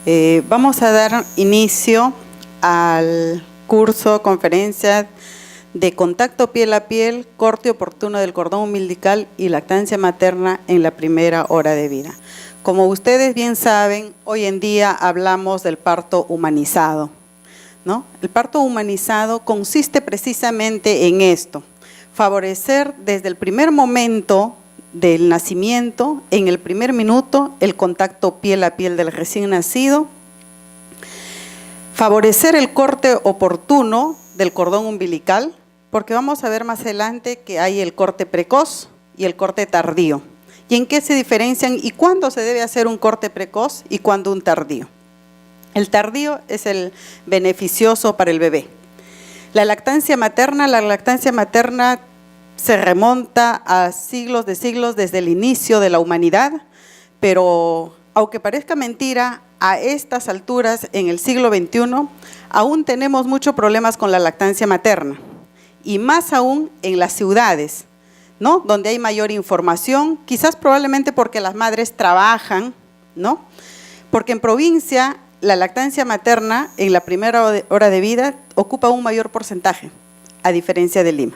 Vamos a dar inicio al curso, conferencia de contacto piel a piel, corte oportuno del cordón umbilical y lactancia materna en la primera hora de vida. Como ustedes bien saben, hoy en día hablamos del parto humanizado, ¿no? El parto humanizado consiste precisamente en esto: favorecer desde el primer momento del nacimiento, en el primer minuto, el contacto piel a piel del recién nacido, favorecer el corte oportuno del cordón umbilical, porque vamos a ver más adelante que hay el corte precoz y el corte tardío. ¿Y en qué se diferencian y cuándo se debe hacer un corte precoz y cuándo un tardío? El tardío es el beneficioso para el bebé. La lactancia materna se remonta a siglos de siglos desde el inicio de la humanidad, pero aunque parezca mentira, a estas alturas, en el siglo XXI, aún tenemos muchos problemas con la lactancia materna, y más aún en las ciudades, ¿no? Donde hay mayor información, quizás probablemente porque las madres trabajan, ¿no? Porque en provincia la lactancia materna en la primera hora de vida ocupa un mayor porcentaje, a diferencia de Lima.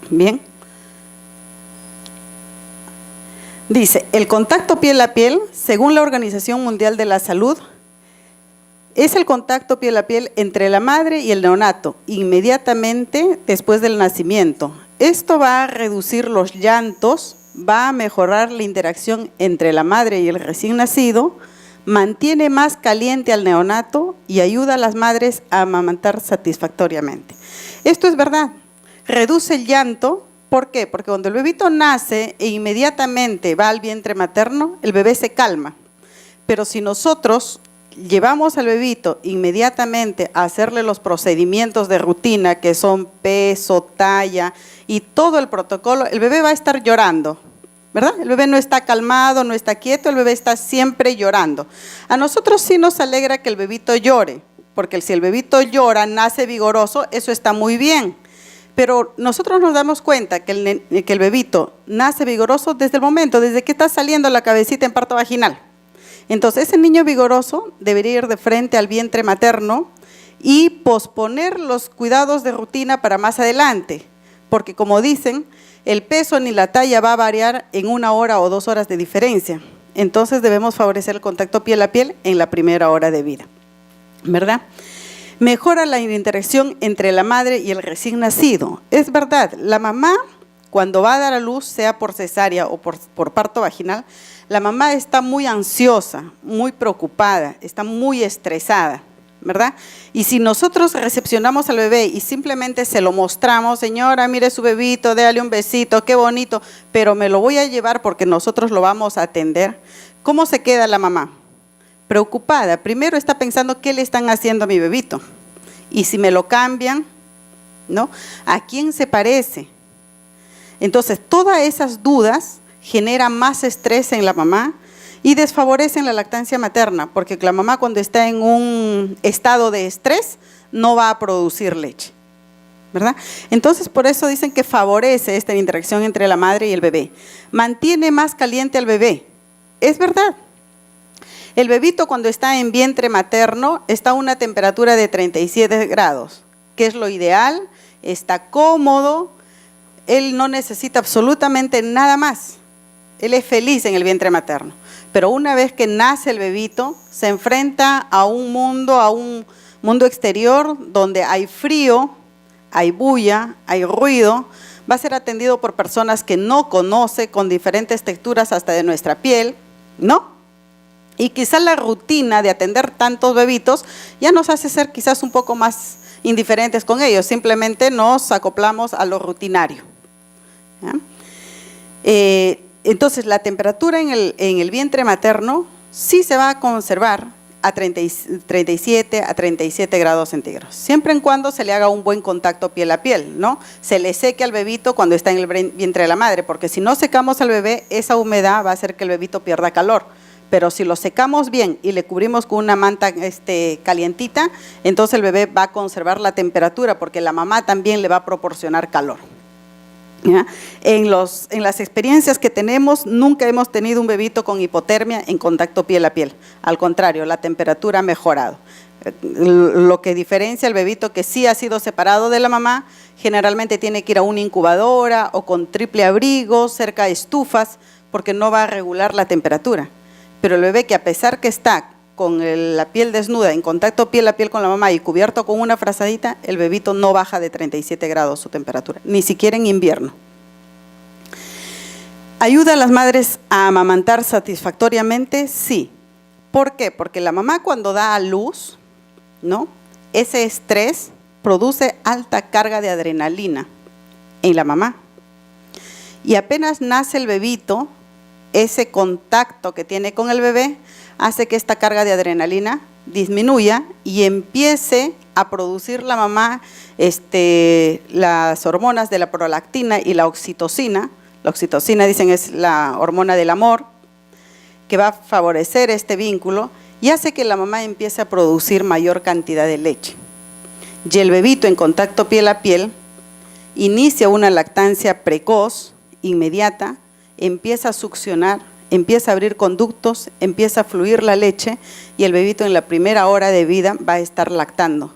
Bien. Dice, el contacto piel a piel, según la Organización Mundial de la Salud, es el contacto piel a piel entre la madre y el neonato, inmediatamente después del nacimiento. Esto va a reducir los llantos, va a mejorar la interacción entre la madre y el recién nacido, mantiene más caliente al neonato y ayuda a las madres a amamantar satisfactoriamente. Esto es verdad. Reduce el llanto. ¿Por qué? Porque cuando el bebito nace e inmediatamente va al vientre materno, el bebé se calma. Pero si nosotros llevamos al bebito inmediatamente a hacerle los procedimientos de rutina, que son peso, talla y todo el protocolo, el bebé va a estar llorando, ¿verdad? El bebé no está calmado, no está quieto, el bebé está siempre llorando. A nosotros sí nos alegra que el bebito llore, porque si el bebito llora, nace vigoroso, eso está muy bien. Pero nosotros nos damos cuenta que el bebito nace vigoroso desde que está saliendo la cabecita en parto vaginal. Entonces, ese niño vigoroso debería ir de frente al vientre materno y posponer los cuidados de rutina para más adelante. Porque como dicen, el peso ni la talla va a variar en 1 hora o 2 horas de diferencia. Entonces, debemos favorecer el contacto piel a piel en la primera hora de vida, ¿verdad? Mejora la interacción entre la madre y el recién nacido. Es verdad, la mamá cuando va a dar a luz, sea por cesárea o por parto vaginal, la mamá está muy ansiosa, muy preocupada, está muy estresada, ¿verdad? Y si nosotros recepcionamos al bebé y simplemente se lo mostramos, señora, mire su bebito, déale un besito, qué bonito, pero me lo voy a llevar porque nosotros lo vamos a atender, ¿cómo se queda la mamá? Preocupada. Primero está pensando qué le están haciendo a mi bebito y si me lo cambian, ¿no? ¿A quién se parece? Entonces, todas esas dudas generan más estrés en la mamá y desfavorecen la lactancia materna, porque la mamá cuando está en un estado de estrés no va a producir leche, ¿verdad? Entonces, por eso dicen que favorece esta interacción entre la madre y el bebé. Mantiene más caliente al bebé. Es verdad. El bebito cuando está en vientre materno está a una temperatura de 37 grados, que es lo ideal, está cómodo, él no necesita absolutamente nada más, él es feliz en el vientre materno. Pero una vez que nace el bebito, se enfrenta a un mundo exterior donde hay frío, hay bulla, hay ruido, va a ser atendido por personas que no conoce, con diferentes texturas hasta de nuestra piel, ¿no? Y quizás la rutina de atender tantos bebitos ya nos hace ser quizás un poco más indiferentes con ellos, simplemente nos acoplamos a lo rutinario. Entonces, la temperatura en el vientre materno sí se va a conservar a 37 a 37 grados centígrados, siempre en cuando se le haga un buen contacto piel a piel, ¿no? Se le seque al bebito cuando está en el vientre de la madre, porque si no secamos al bebé, esa humedad va a hacer que el bebito pierda calor. Pero si lo secamos bien y le cubrimos con una manta calientita, entonces el bebé va a conservar la temperatura porque la mamá también le va a proporcionar calor. ¿ya? En las experiencias que tenemos, nunca hemos tenido un bebito con hipotermia en contacto piel a piel. Al contrario, la temperatura ha mejorado. Lo que diferencia al bebito que sí ha sido separado de la mamá, generalmente tiene que ir a una incubadora o con triple abrigo, cerca de estufas, porque no va a regular la temperatura. Pero el bebé que a pesar que está con la piel desnuda, en contacto piel a piel con la mamá y cubierto con una frazadita, el bebito no baja de 37 grados su temperatura, ni siquiera en invierno. ¿Ayuda a las madres a amamantar satisfactoriamente? Sí. ¿Por qué? Porque la mamá cuando da a luz, ¿no?, ese estrés produce alta carga de adrenalina en la mamá. Y apenas nace el bebito, ese contacto que tiene con el bebé hace que esta carga de adrenalina disminuya y empiece a producir la mamá las hormonas de la prolactina y la oxitocina. La oxitocina, dicen, es la hormona del amor, que va a favorecer este vínculo y hace que la mamá empiece a producir mayor cantidad de leche. Y el bebito en contacto piel a piel inicia una lactancia precoz, inmediata, empieza a succionar, empieza a abrir conductos, empieza a fluir la leche y el bebito en la primera hora de vida va a estar lactando,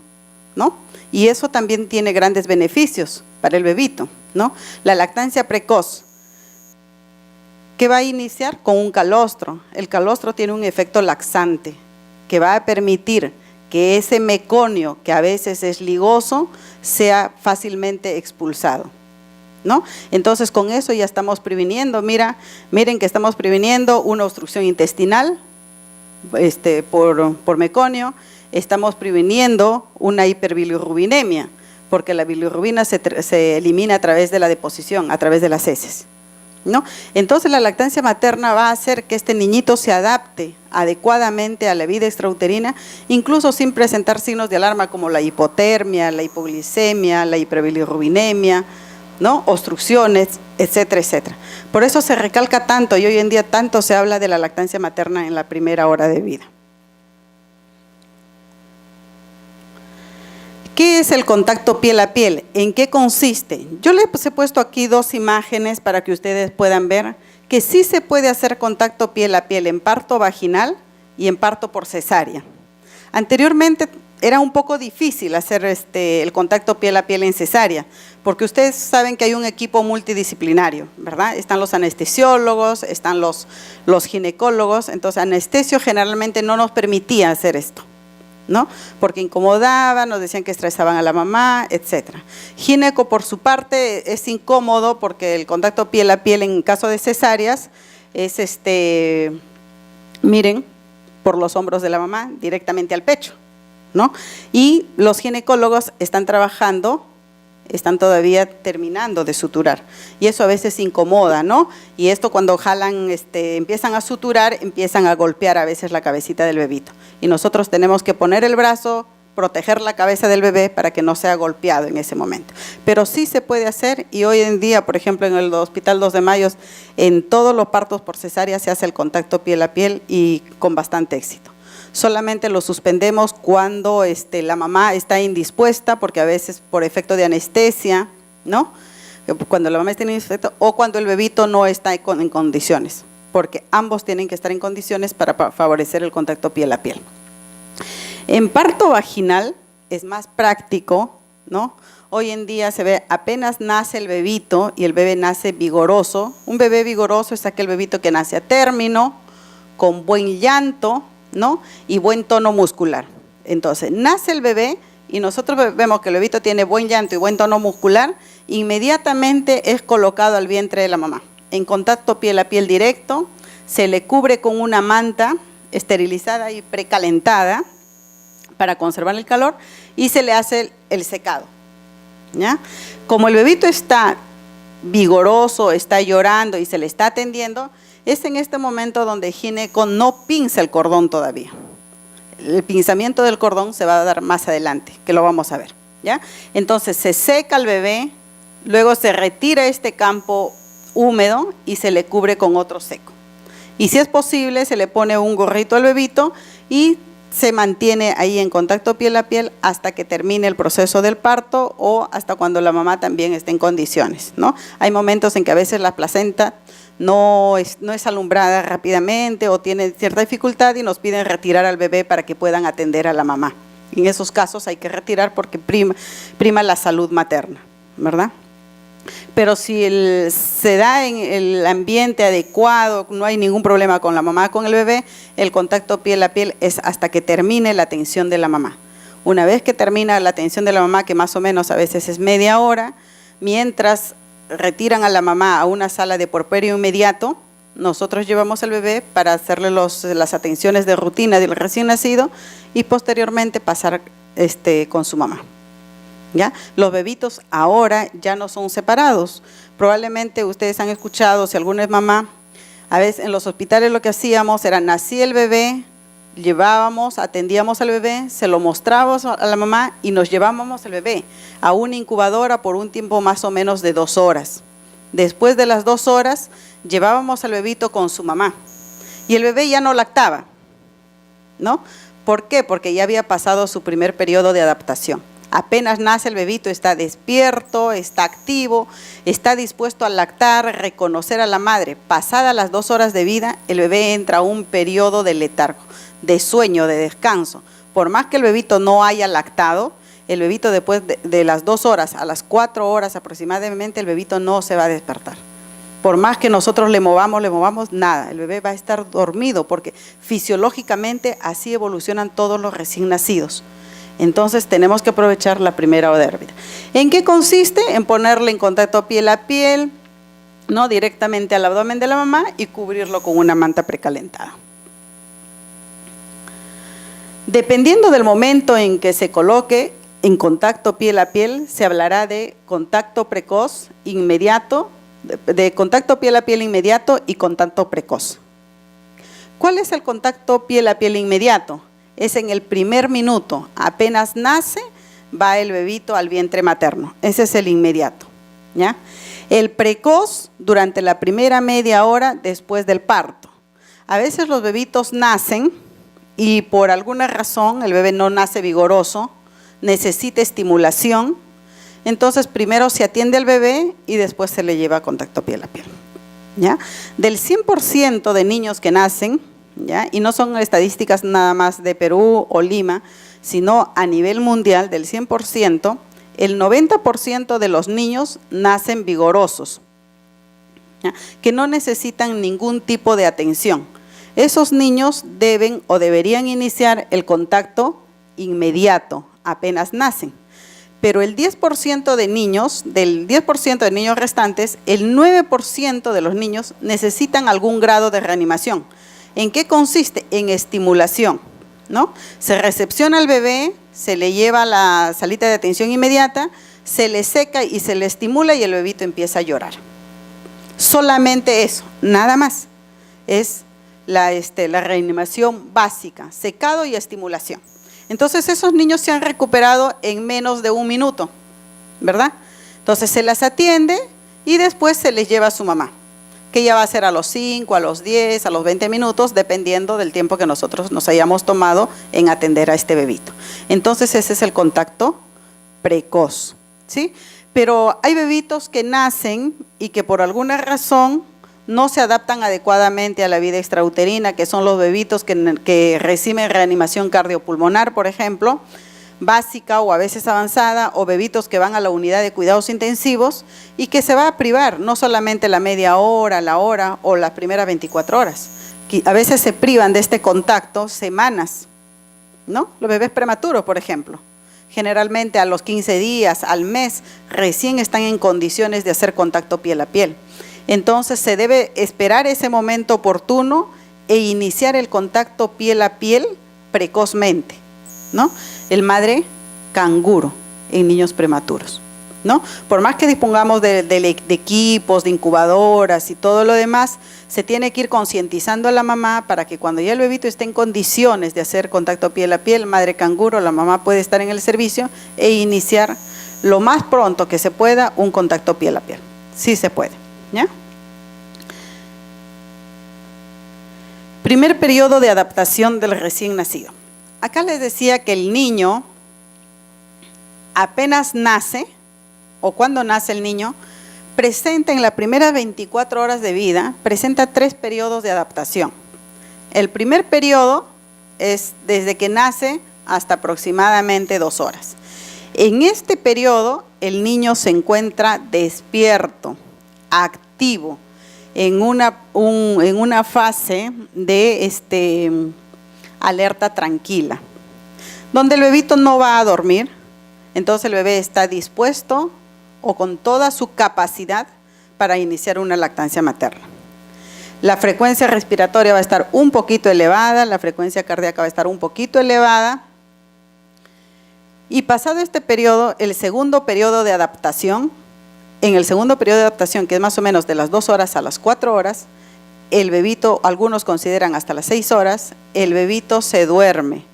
¿no? Y eso también tiene grandes beneficios para el bebito, ¿no? La lactancia precoz, ¿qué va a iniciar? Con un calostro. El calostro tiene un efecto laxante que va a permitir que ese meconio, que a veces es ligoso, sea fácilmente expulsado, ¿no? Entonces con eso ya estamos previniendo, miren que estamos previniendo una obstrucción intestinal por meconio, estamos previniendo una hiperbilirrubinemia, porque la bilirrubina se elimina a través de la deposición, a través de las heces, ¿no? Entonces la lactancia materna va a hacer que este niñito se adapte adecuadamente a la vida extrauterina, incluso sin presentar signos de alarma como la hipotermia, la hipoglicemia, la hiperbilirrubinemia, ¿no?, obstrucciones, etcétera, etcétera. Por eso se recalca tanto y hoy en día tanto se habla de la lactancia materna en la primera hora de vida. ¿Qué es el contacto piel a piel? ¿En qué consiste? Yo les he puesto aquí dos imágenes para que ustedes puedan ver que sí se puede hacer contacto piel a piel en parto vaginal y en parto por cesárea. Anteriormente era un poco difícil hacer el contacto piel a piel en cesárea, porque ustedes saben que hay un equipo multidisciplinario, ¿verdad? Están los anestesiólogos, están los ginecólogos, entonces anestesio generalmente no nos permitía hacer esto, ¿no? Porque incomodaba, nos decían que estresaban a la mamá, etcétera. Gineco, por su parte, es incómodo porque el contacto piel a piel en caso de cesáreas es, miren, por los hombros de la mamá directamente al pecho, ¿no? Y los ginecólogos están trabajando, están todavía terminando de suturar y eso a veces incomoda, ¿no? Y esto cuando jalan, empiezan a suturar, empiezan a golpear a veces la cabecita del bebito y nosotros tenemos que poner el brazo, proteger la cabeza del bebé para que no sea golpeado en ese momento. Pero sí se puede hacer y hoy en día, por ejemplo, en el Hospital 2 de Mayo, en todos los partos por cesárea se hace el contacto piel a piel y con bastante éxito. Solamente lo suspendemos cuando la mamá está indispuesta, porque a veces por efecto de anestesia, ¿no? Cuando la mamá está indispuesta o cuando el bebito no está en condiciones, porque ambos tienen que estar en condiciones para favorecer el contacto piel a piel. En parto vaginal es más práctico, ¿no? Hoy en día se ve, apenas nace el bebito y el bebé nace vigoroso. Un bebé vigoroso es aquel bebito que nace a término, con buen llanto, ¿no? Y buen tono muscular. Entonces, nace el bebé y nosotros vemos que el bebito tiene buen llanto y buen tono muscular, inmediatamente es colocado al vientre de la mamá. En contacto piel a piel directo, se le cubre con una manta esterilizada y precalentada para conservar el calor y se le hace el secado, ¿ya? Como el bebito está vigoroso, está llorando y se le está atendiendo, es en este momento donde el gineco no pinza el cordón todavía. El pinzamiento del cordón se va a dar más adelante, que lo vamos a ver, ¿ya? Entonces se seca el bebé, luego se retira este campo húmedo y se le cubre con otro seco. Y si es posible, se le pone un gorrito al bebito y se mantiene ahí en contacto piel a piel hasta que termine el proceso del parto o hasta cuando la mamá también esté en condiciones, ¿no? Hay momentos en que a veces la placenta no es alumbrada rápidamente o tiene cierta dificultad y nos piden retirar al bebé para que puedan atender a la mamá. En esos casos hay que retirar porque prima la salud materna, ¿verdad? Pero si se da en el ambiente adecuado, no hay ningún problema con la mamá, con el bebé, el contacto piel a piel es hasta que termine la atención de la mamá. Una vez que termina la atención de la mamá, que más o menos a veces es media hora, mientras retiran a la mamá a una sala de puerperio inmediato, nosotros llevamos al bebé para hacerle las atenciones de rutina del recién nacido y posteriormente pasar con su mamá. ¿Ya? Los bebitos ahora ya no son separados. Probablemente ustedes han escuchado, si alguna es mamá, a veces en los hospitales lo que hacíamos era, nacía el bebé, llevábamos, atendíamos al bebé, se lo mostrábamos a la mamá y nos llevábamos al bebé a una incubadora por un tiempo más o menos de 2 horas. Después de las 2 horas, llevábamos al bebito con su mamá y el bebé ya no lactaba, ¿no? ¿Por qué? Porque ya había pasado su primer periodo de adaptación. Apenas nace el bebito, está despierto, está activo, está dispuesto a lactar, reconocer a la madre. Pasadas las 2 horas de vida, el bebé entra a un periodo de letargo, de sueño, de descanso. Por más que el bebito no haya lactado, el bebito después de las 2 horas a las 4 horas aproximadamente, el bebito no se va a despertar. Por más que nosotros le movamos, nada, el bebé va a estar dormido porque fisiológicamente así evolucionan todos los recién nacidos. Entonces tenemos que aprovechar la primera hora de vida. ¿En qué consiste? En ponerle en contacto piel a piel, ¿no? Directamente al abdomen de la mamá y cubrirlo con una manta precalentada. Dependiendo del momento en que se coloque en contacto piel a piel, se hablará de contacto precoz, inmediato, de contacto piel a piel inmediato y contacto precoz. ¿Cuál es el contacto piel a piel inmediato? Es en el primer minuto, apenas nace, va el bebito al vientre materno. Ese es el inmediato, ¿ya? El precoz, durante la primera media hora después del parto. A veces los bebitos nacen y por alguna razón el bebé no nace vigoroso, necesita estimulación. Entonces primero se atiende al bebé y después se le lleva a contacto piel a piel, ¿ya? Del 100% de niños que nacen, ¿ya? Y no son estadísticas nada más de Perú o Lima, sino a nivel mundial, del 100%, el 90% de los niños nacen vigorosos, ¿ya? Que no necesitan ningún tipo de atención. Esos niños deben o deberían iniciar el contacto inmediato, apenas nacen. Pero el 10% de niños, del 10% de niños restantes, el 9% de los niños necesitan algún grado de reanimación. ¿En qué consiste? En estimulación, ¿no? Se recepciona al bebé, se le lleva a la salita de atención inmediata, se le seca y se le estimula y el bebito empieza a llorar. Solamente eso, nada más. Es la reanimación básica, secado y estimulación. Entonces esos niños se han recuperado en menos de 1 minuto, ¿verdad? Entonces se las atiende y después se les lleva a su mamá, que ya va a ser a los 5, a los 10, a los 20 minutos, dependiendo del tiempo que nosotros nos hayamos tomado en atender a este bebito. Entonces ese es el contacto precoz, ¿sí? Pero hay bebitos que nacen y que por alguna razón no se adaptan adecuadamente a la vida extrauterina, que son los bebitos que reciben reanimación cardiopulmonar, por ejemplo, básica o a veces avanzada, o bebitos que van a la unidad de cuidados intensivos y que se va a privar no solamente la media hora, la hora o las primeras 24 horas. A veces se privan de este contacto semanas, ¿no? Los bebés prematuros, por ejemplo, generalmente a los 15 días, al mes, recién están en condiciones de hacer contacto piel a piel. Entonces se debe esperar ese momento oportuno e iniciar el contacto piel a piel precozmente, ¿no? El madre canguro en niños prematuros, ¿no? Por más que dispongamos de equipos, de incubadoras y todo lo demás, se tiene que ir concientizando a la mamá para que cuando ya el bebito esté en condiciones de hacer contacto piel a piel, madre canguro, la mamá puede estar en el servicio e iniciar lo más pronto que se pueda un contacto piel a piel. Sí se puede, ¿ya? Primer periodo de adaptación del recién nacido. Acá les decía que el niño apenas nace, o cuando nace el niño, presenta en las primeras 24 horas de vida, presenta 3 periodos de adaptación. El primer periodo es desde que nace hasta aproximadamente 2 horas. En este periodo, el niño se encuentra despierto, activo, en una fase de alerta tranquila, donde el bebito no va a dormir. Entonces el bebé está dispuesto o con toda su capacidad para iniciar una lactancia materna. La frecuencia respiratoria va a estar un poquito elevada, la frecuencia cardíaca va a estar un poquito elevada. Y pasado este periodo, el segundo periodo de adaptación, en el segundo periodo de adaptación, que es más o menos de las 2 horas a las 4 horas, el bebito, algunos consideran hasta las 6 horas, el bebito se duerme.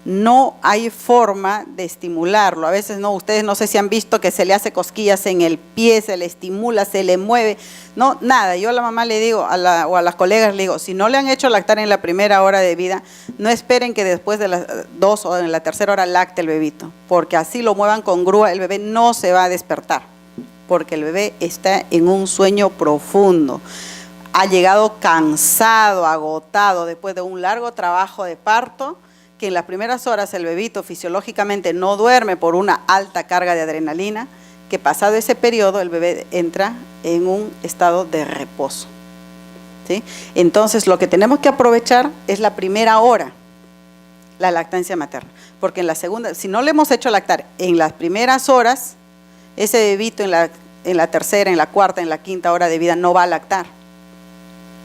No hay forma de estimularlo. A veces no, ustedes no sé si han visto que se le hace cosquillas en el pie, se le estimula, se le mueve. No, nada. Yo a la mamá le digo, o a las colegas le digo, si no le han hecho lactar en la primera hora de vida, no esperen que después de las 2 o en la tercera hora lacte el bebito, porque así lo muevan con grúa, el bebé no se va a despertar, porque el bebé está en un sueño profundo. Ha llegado cansado, agotado, después de un largo trabajo de parto, que en las primeras horas el bebito fisiológicamente no duerme por una alta carga de adrenalina, que pasado ese periodo el bebé entra en un estado de reposo, ¿sí? Entonces lo que tenemos que aprovechar es la primera hora, la lactancia materna, porque en la segunda, si no le hemos hecho lactar en las primeras horas, ese bebito en la tercera, en la cuarta, en la quinta hora de vida no va a lactar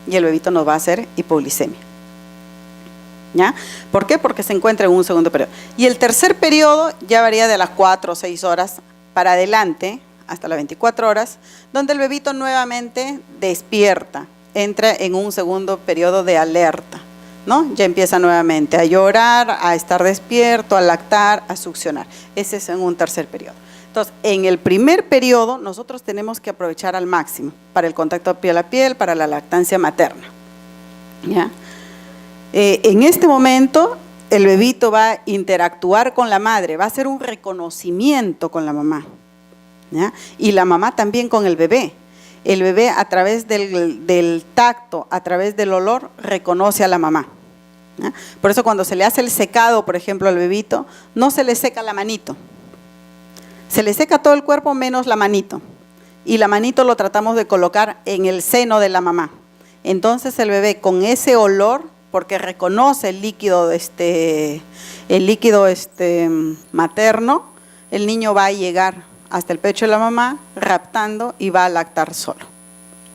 y el bebito nos va a hacer hipoglicemia. ¿Ya? ¿Por qué? Porque se encuentra en un segundo periodo. Y el tercer periodo ya varía de las 4 o 6 horas para adelante, hasta las 24 horas, donde el bebito nuevamente despierta, entra en un segundo periodo de alerta, ¿no? Ya empieza nuevamente a llorar, a estar despierto, a lactar, a succionar. Ese es en un tercer periodo. Entonces, en el primer periodo nosotros tenemos que aprovechar al máximo para el contacto piel a piel, para la lactancia materna, ¿ya? En este momento el bebito va a interactuar con la madre, va a hacer un reconocimiento con la mamá, ¿ya? Y la mamá también con el bebé. El bebé a través del tacto, a través del olor, reconoce a la mamá, ¿ya? Por eso cuando se le hace el secado, por ejemplo, al bebito, no se le seca la manito, se le seca todo el cuerpo menos la manito. Y la manito lo tratamos de colocar en el seno de la mamá. Entonces el bebé con ese olor, porque reconoce el líquido materno, el niño va a llegar hasta el pecho de la mamá raptando y va a lactar solo,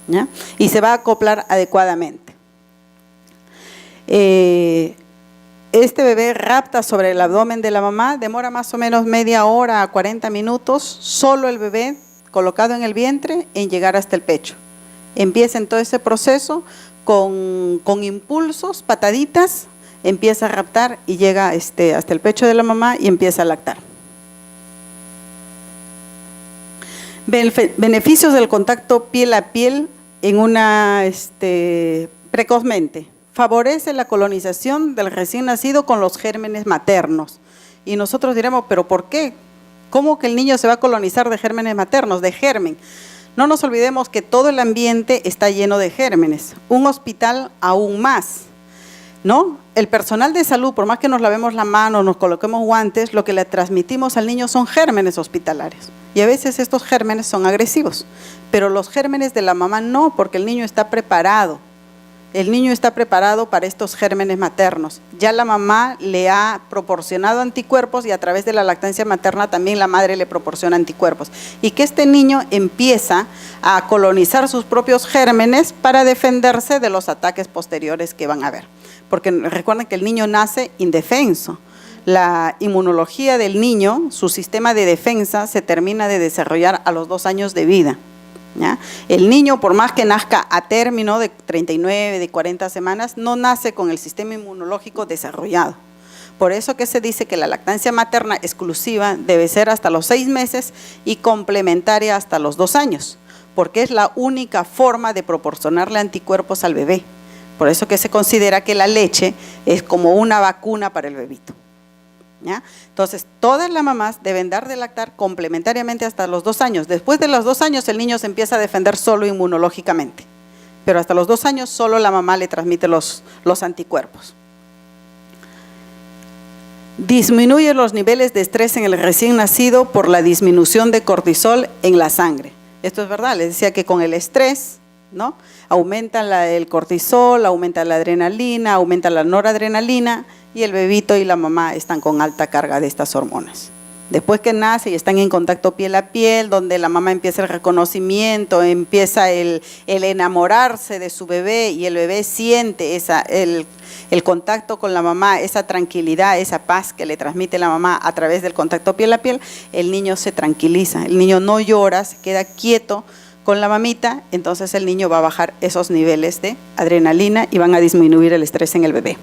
¿ya? Y se va a acoplar adecuadamente. Este bebé rapta sobre el abdomen de la mamá, demora más o menos media hora a 40 minutos, solo el bebé colocado en el vientre en llegar hasta el pecho. Empieza en todo ese proceso con impulsos, pataditas, empieza a raptar y llega hasta el pecho de la mamá y empieza a lactar. Beneficios del contacto piel a piel precozmente. Favorece la colonización del recién nacido con los gérmenes maternos. Y nosotros diremos, ¿pero por qué? ¿Cómo que el niño se va a colonizar de gérmenes maternos, de germen? No nos olvidemos que todo el ambiente está lleno de gérmenes, un hospital aún más, ¿no? El personal de salud, por más que nos lavemos la mano, nos coloquemos guantes, lo que le transmitimos al niño son gérmenes hospitalarios. Y a veces estos gérmenes son agresivos, pero los gérmenes de la mamá no, porque el niño está preparado. El niño está preparado para estos gérmenes maternos. Ya la mamá le ha proporcionado anticuerpos y a través de la lactancia materna también la madre le proporciona anticuerpos. Y que este niño empieza a colonizar sus propios gérmenes para defenderse de los ataques posteriores que van a haber. Porque recuerden que el niño nace indefenso. La inmunología del niño, su sistema de defensa, se termina de desarrollar a los 2 años de vida, ¿ya? El niño, por más que nazca a término de 39, de 40 semanas, no nace con el sistema inmunológico desarrollado. Por eso que se dice que la lactancia materna exclusiva debe ser hasta los 6 meses y complementaria hasta los 2 años, porque es la única forma de proporcionarle anticuerpos al bebé. Por eso que se considera que la leche es como una vacuna para el bebito, ¿ya? Entonces, todas las mamás deben dar de lactar complementariamente hasta los 2 años. Después de los 2 años, el niño se empieza a defender solo inmunológicamente. Pero hasta los 2 años, solo la mamá le transmite los anticuerpos. Disminuye los niveles de estrés en el recién nacido por la disminución de cortisol en la sangre. Esto es verdad, les decía que con el estrés, ¿no?, aumenta el cortisol, aumenta la adrenalina, aumenta la noradrenalina y el bebito y la mamá están con alta carga de estas hormonas. Después que nace y están en contacto piel a piel, donde la mamá empieza el reconocimiento, empieza el enamorarse de su bebé y el bebé siente el contacto con la mamá, esa tranquilidad, esa paz que le transmite la mamá a través del contacto piel a piel, el niño se tranquiliza, el niño no llora, se queda quieto con la mamita, entonces el niño va a bajar esos niveles de adrenalina y van a disminuir el estrés en el bebé.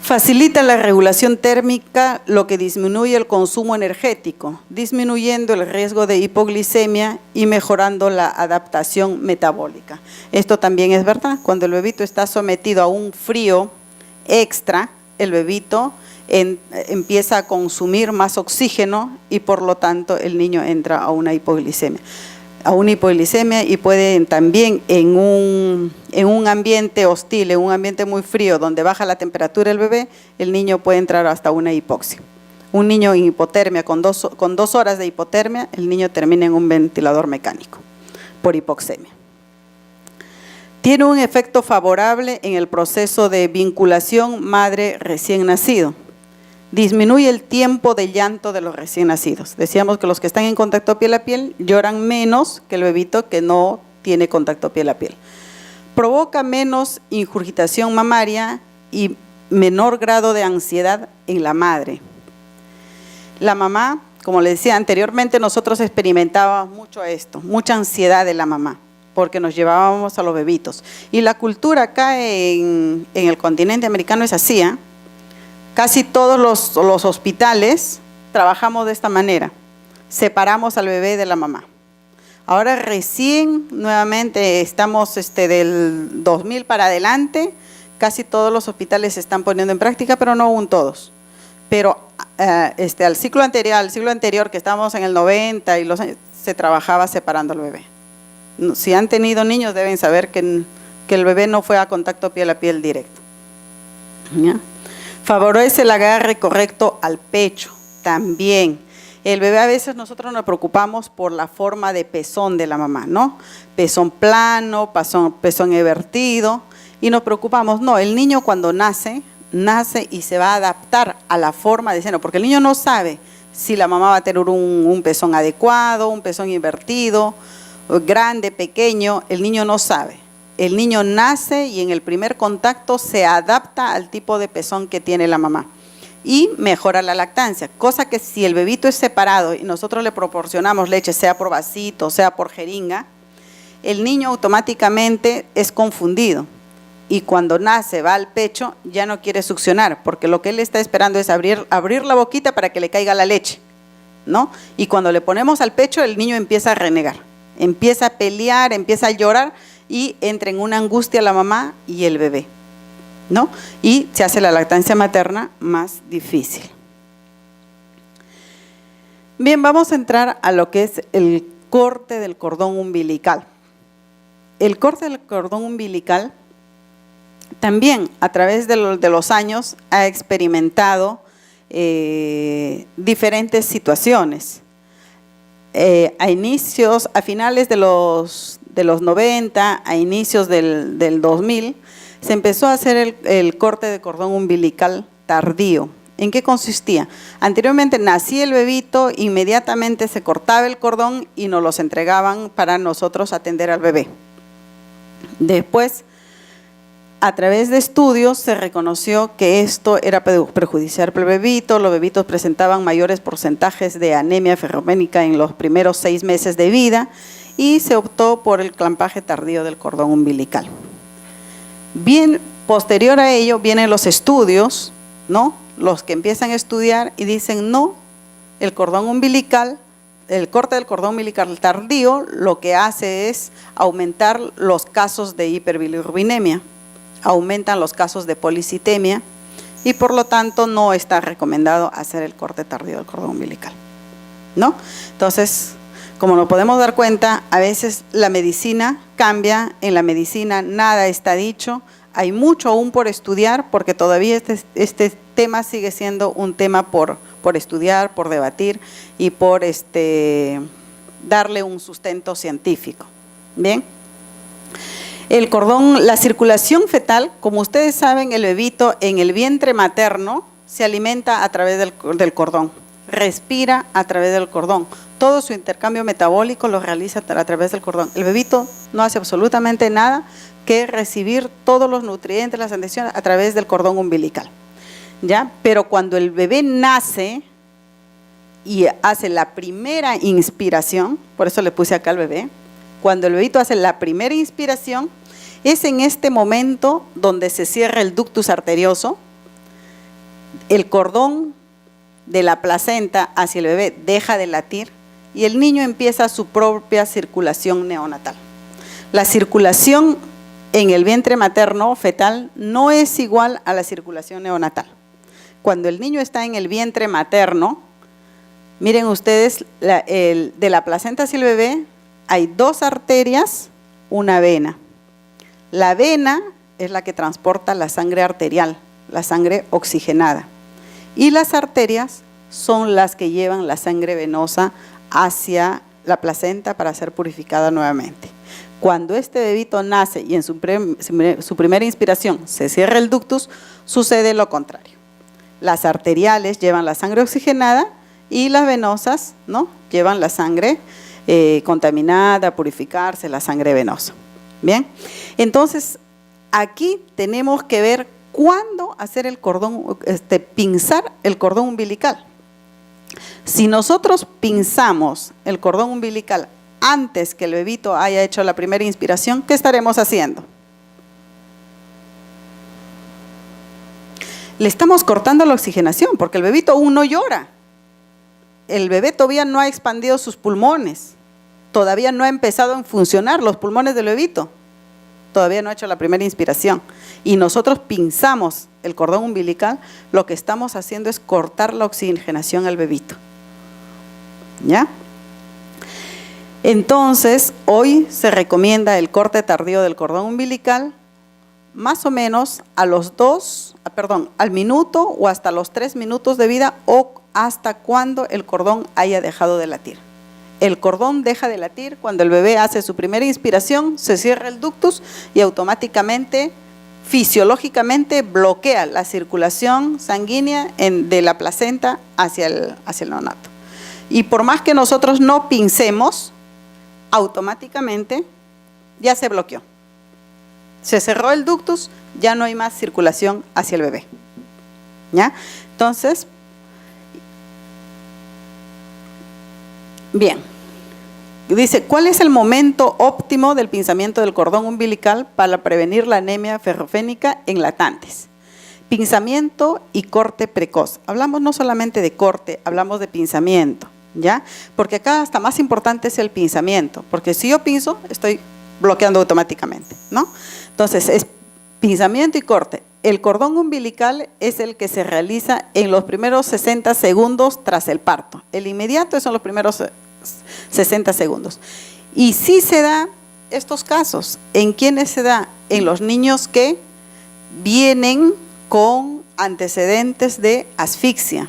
Facilita la regulación térmica, lo que disminuye el consumo energético, disminuyendo el riesgo de hipoglicemia y mejorando la adaptación metabólica. Esto también es verdad, cuando el bebito está sometido a un frío extra, el bebito empieza a consumir más oxígeno y por lo tanto el niño entra a una hipoglicemia. Y puede también en un ambiente hostil, en un ambiente muy frío, donde baja la temperatura del bebé, el niño puede entrar hasta una hipoxia. Un niño en hipotermia, con 2 horas de hipotermia, el niño termina en un ventilador mecánico por hipoxemia. Tiene un efecto favorable en el proceso de vinculación madre recién nacido. Disminuye el tiempo de llanto de los recién nacidos. Decíamos que los que están en contacto piel a piel lloran menos que el bebito que no tiene contacto piel a piel. Provoca menos ingurgitación mamaria y menor grado de ansiedad en la madre. La mamá, como les decía anteriormente, nosotros experimentábamos mucho esto, mucha ansiedad de la mamá, porque nos llevábamos a los bebitos. Y la cultura acá en el continente americano es así, ¿eh? Casi todos los hospitales trabajamos de esta manera, separamos al bebé de la mamá. Ahora recién, nuevamente, estamos del 2000 para adelante, casi todos los hospitales se están poniendo en práctica, pero no aún todos. Pero al siglo anterior, que estábamos en el 90 y los años, se trabajaba separando al bebé. Si han tenido niños deben saber que el bebé no fue a contacto piel a piel directo. ¿Ya? Favorece el agarre correcto al pecho, también. El bebé, a veces nosotros nos preocupamos por la forma de pezón de la mamá, ¿no? Pezón plano, pezón invertido, y nos preocupamos. No, el niño cuando nace y se va a adaptar a la forma de seno, porque el niño no sabe si la mamá va a tener un pezón adecuado, un pezón invertido, grande, pequeño, el niño no sabe. El niño nace y en el primer contacto se adapta al tipo de pezón que tiene la mamá y mejora la lactancia, cosa que si el bebito es separado y nosotros le proporcionamos leche, sea por vasito, sea por jeringa, el niño automáticamente es confundido y cuando nace, va al pecho, ya no quiere succionar, porque lo que él está esperando es abrir la boquita para que le caiga la leche, ¿no? Y cuando le ponemos al pecho, el niño empieza a renegar, empieza a pelear, empieza a llorar, y entra en una angustia la mamá y el bebé, ¿no? Y se hace la lactancia materna más difícil. Bien, vamos a entrar a lo que es el corte del cordón umbilical. El corte del cordón umbilical también a través de los años ha experimentado diferentes situaciones. A finales de los 90, a inicios del 2000, se empezó a hacer el corte de cordón umbilical tardío. ¿En qué consistía? Anteriormente nacía el bebito, inmediatamente se cortaba el cordón y nos los entregaban para nosotros atender al bebé. Después, a través de estudios se reconoció que esto era perjudicial para el bebito. Los bebitos presentaban mayores porcentajes de anemia ferropénica en los primeros 6 meses de vida y se optó por el clampaje tardío del cordón umbilical. Bien, posterior a ello vienen los estudios, ¿no? Los que empiezan a estudiar y dicen no, el corte del cordón umbilical tardío lo que hace es aumentar los casos de hiperbilirrubinemia, aumentan los casos de policitemia y por lo tanto no está recomendado hacer el corte tardío del cordón umbilical, ¿no? Entonces, como nos podemos dar cuenta, a veces la medicina cambia, en la medicina nada está dicho, hay mucho aún por estudiar, porque todavía este tema sigue siendo un tema por estudiar, por debatir y por darle un sustento científico. Bien. El cordón, la circulación fetal, como ustedes saben, el bebito en el vientre materno se alimenta a través del cordón, respira a través del cordón, todo su intercambio metabólico lo realiza a través del cordón. El bebito no hace absolutamente nada que recibir todos los nutrientes, las nutriciones a través del cordón umbilical, ¿ya? Pero cuando el bebé nace y hace la primera inspiración, por eso le puse acá al bebé, cuando el bebito hace la primera inspiración, es en este momento donde se cierra el ductus arterioso, el cordón de la placenta hacia el bebé deja de latir y el niño empieza su propia circulación neonatal. La circulación en el vientre materno fetal no es igual a la circulación neonatal. Cuando el niño está en el vientre materno, miren ustedes, de la placenta hacia el bebé hay dos arterias, una vena. La vena es la que transporta la sangre arterial, la sangre oxigenada. Y las arterias son las que llevan la sangre venosa hacia la placenta para ser purificada nuevamente. Cuando este bebito nace y en su primera inspiración se cierra el ductus, sucede lo contrario. Las arteriales llevan la sangre oxigenada y las venosas, ¿no?, llevan la sangre contaminada, purificarse, la sangre venosa. Bien, entonces aquí tenemos que ver cuándo hacer el cordón, pinzar el cordón umbilical. Si nosotros pinzamos el cordón umbilical antes que el bebito haya hecho la primera inspiración, ¿qué estaremos haciendo? Le estamos cortando la oxigenación porque el bebito aún no llora. El bebé todavía no ha expandido sus pulmones, todavía no ha empezado a funcionar los pulmones del bebito, todavía no ha hecho la primera inspiración. Y nosotros pinzamos el cordón umbilical, lo que estamos haciendo es cortar la oxigenación al bebito. ¿Ya? Entonces, hoy se recomienda el corte tardío del cordón umbilical más o menos al minuto o hasta los 3 minutos de vida o hasta cuando el cordón haya dejado de latir. El cordón deja de latir cuando el bebé hace su primera inspiración, se cierra el ductus y automáticamente, fisiológicamente, bloquea la circulación sanguínea de la placenta hacia el neonato. Y por más que nosotros no pincemos, automáticamente ya se bloqueó. Se cerró el ductus, ya no hay más circulación hacia el bebé. ¿Ya? Entonces, bien, dice, ¿cuál es el momento óptimo del pinzamiento del cordón umbilical para prevenir la anemia ferropénica en lactantes? Pinzamiento y corte precoz. Hablamos no solamente de corte, hablamos de pinzamiento, ¿ya? Porque acá hasta más importante es el pinzamiento, porque si yo pinzo, estoy bloqueando automáticamente, ¿no? Entonces, es pinzamiento y corte. El cordón umbilical es el que se realiza en los primeros 60 segundos tras el parto. El inmediato son los primeros 60 segundos. Y sí se da estos casos. ¿En quiénes se da? En los niños que vienen con antecedentes de asfixia.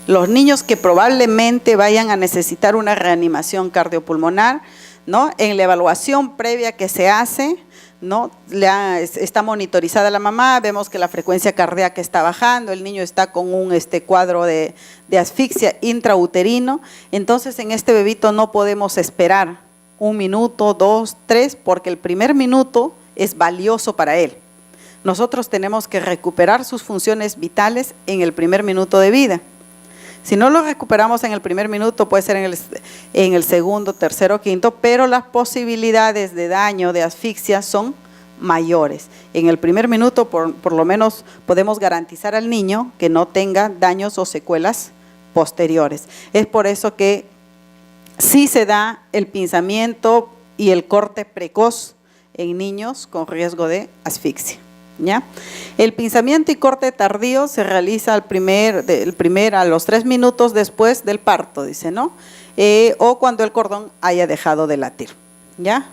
Los niños que probablemente vayan a necesitar una reanimación cardiopulmonar, ¿no? En la evaluación previa que se hace, ¿no? Está monitorizada la mamá, vemos que la frecuencia cardíaca está bajando, el niño está con un cuadro de asfixia intrauterino, entonces en este bebito no podemos esperar 1 minuto, 2, 3, porque el primer minuto es valioso para él. Nosotros tenemos que recuperar sus funciones vitales en el primer minuto de vida. Si no lo recuperamos en el primer minuto, puede ser en el segundo, tercero, quinto, pero las posibilidades de daño, de asfixia son mayores. En el primer minuto, por lo menos, podemos garantizar al niño que no tenga daños o secuelas posteriores. Es por eso que sí se da el pinzamiento y el corte precoz en niños con riesgo de asfixia. ¿Ya? El pinzamiento y corte tardío se realiza a los 3 minutos después del parto, dice, ¿no? O cuando el cordón haya dejado de latir, ¿ya?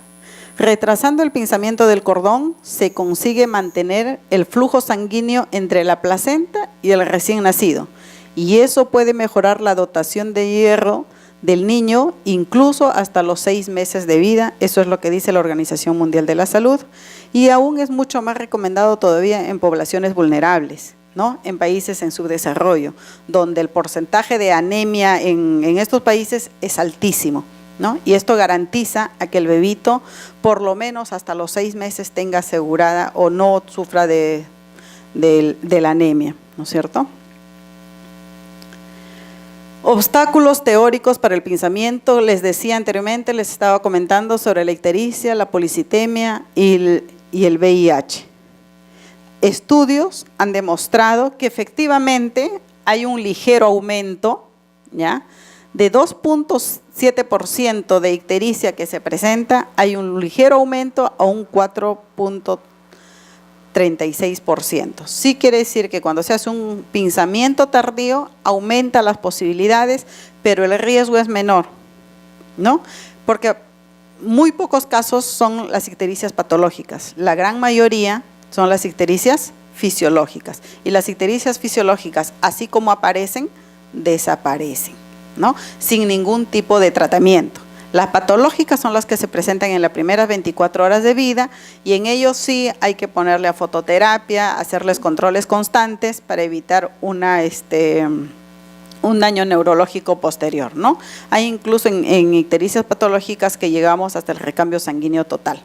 Retrasando el pinzamiento del cordón, se consigue mantener el flujo sanguíneo entre la placenta y el recién nacido, y eso puede mejorar la dotación de hierro del niño, incluso hasta los 6 meses de vida. Eso es lo que dice la Organización Mundial de la Salud, y aún es mucho más recomendado todavía en poblaciones vulnerables, ¿no? En países en subdesarrollo, donde el porcentaje de anemia en estos países es altísimo, ¿no? Y esto garantiza a que el bebito por lo menos hasta los 6 meses tenga asegurada o no sufra de la anemia, ¿no es cierto? Obstáculos teóricos para el pinzamiento, les decía anteriormente, les estaba comentando sobre la ictericia, la policitemia y el VIH. Estudios han demostrado que efectivamente hay un ligero aumento, ¿ya? De 2.7% de ictericia que se presenta, hay un ligero aumento a un 4.36%. Sí quiere decir que cuando se hace un pinzamiento tardío, aumenta las posibilidades, pero el riesgo es menor, ¿no? Porque muy pocos casos son las ictericias patológicas, la gran mayoría son las ictericias fisiológicas, y las ictericias fisiológicas, así como aparecen, desaparecen, ¿no? Sin ningún tipo de tratamiento. Las patológicas son las que se presentan en las primeras 24 horas de vida, y en ellos sí hay que ponerle a fototerapia, hacerles controles constantes para evitar un daño neurológico posterior, ¿no? Hay incluso en ictericias patológicas que llegamos hasta el recambio sanguíneo total,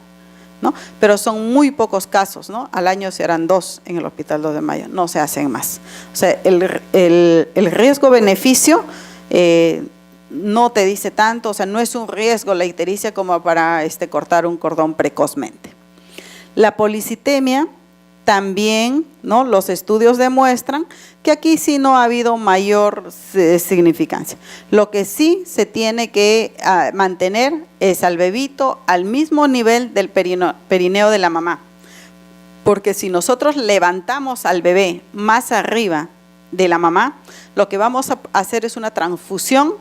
¿no? Pero son muy pocos casos, ¿no? Al año serán 2 en el Hospital 2 de Mayo, no se hacen más. O sea, el riesgo-beneficio no te dice tanto, o sea, no es un riesgo la ictericia como para cortar un cordón precozmente. La policitemia también, ¿no? Los estudios demuestran que aquí sí no ha habido mayor significancia. Lo que sí se tiene que mantener es al bebito al mismo nivel del perineo de la mamá, porque si nosotros levantamos al bebé más arriba de la mamá, lo que vamos a hacer es una transfusión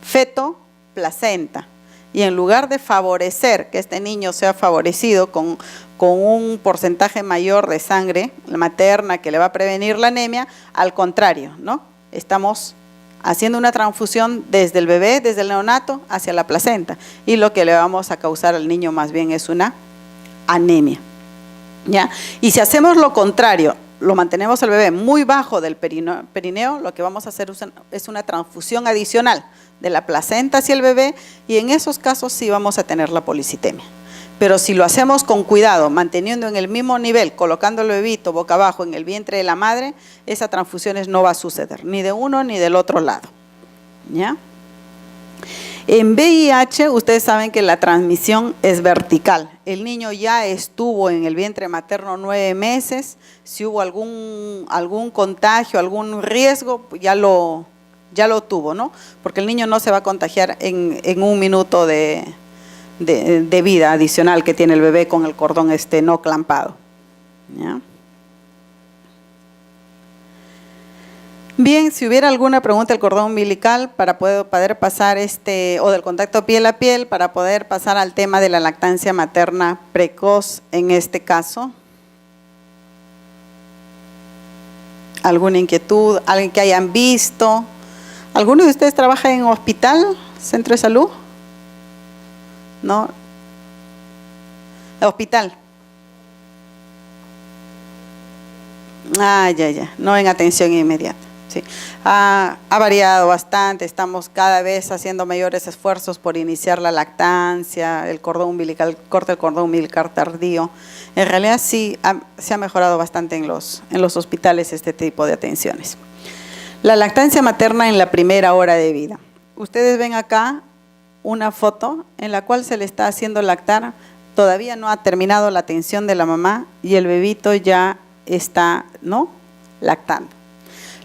feto-placenta, y en lugar de favorecer que este niño sea favorecido con un porcentaje mayor de sangre materna que le va a prevenir la anemia, al contrario, ¿no? Estamos haciendo una transfusión desde el bebé, desde el neonato hacia la placenta, y lo que le vamos a causar al niño más bien es una anemia, ¿ya? Y si hacemos lo contrario, lo mantenemos al bebé muy bajo del perineo, lo que vamos a hacer es una transfusión adicional de la placenta hacia el bebé, y en esos casos sí vamos a tener la policitemia. Pero si lo hacemos con cuidado, manteniendo en el mismo nivel, colocando el bebito boca abajo en el vientre de la madre, esa transfusión no va a suceder, ni de uno ni del otro lado, ¿ya? En VIH, ustedes saben que la transmisión es vertical. El niño ya estuvo en el vientre materno 9 meses, si hubo algún contagio, algún riesgo, ya lo tuvo, ¿no? Porque el niño no se va a contagiar en un minuto de vida adicional que tiene el bebé con el cordón no clampado, ¿ya? Bien, si hubiera alguna pregunta del cordón umbilical para poder pasar o del contacto piel a piel, para poder pasar al tema de la lactancia materna precoz en este caso. ¿Alguna inquietud? ¿Alguien que hayan visto? ¿Alguno de ustedes trabaja en hospital, centro de salud? ¿No? Hospital. Ya. No en atención inmediata. Sí. Ha variado bastante, estamos cada vez haciendo mayores esfuerzos por iniciar la lactancia, el cordón umbilical, corte del cordón umbilical tardío. En realidad sí se ha mejorado bastante en los hospitales este tipo de atenciones. La lactancia materna en la primera hora de vida. Ustedes ven acá una foto en la cual se le está haciendo lactar, todavía no ha terminado la atención de la mamá y el bebito ya está, ¿no?, lactando.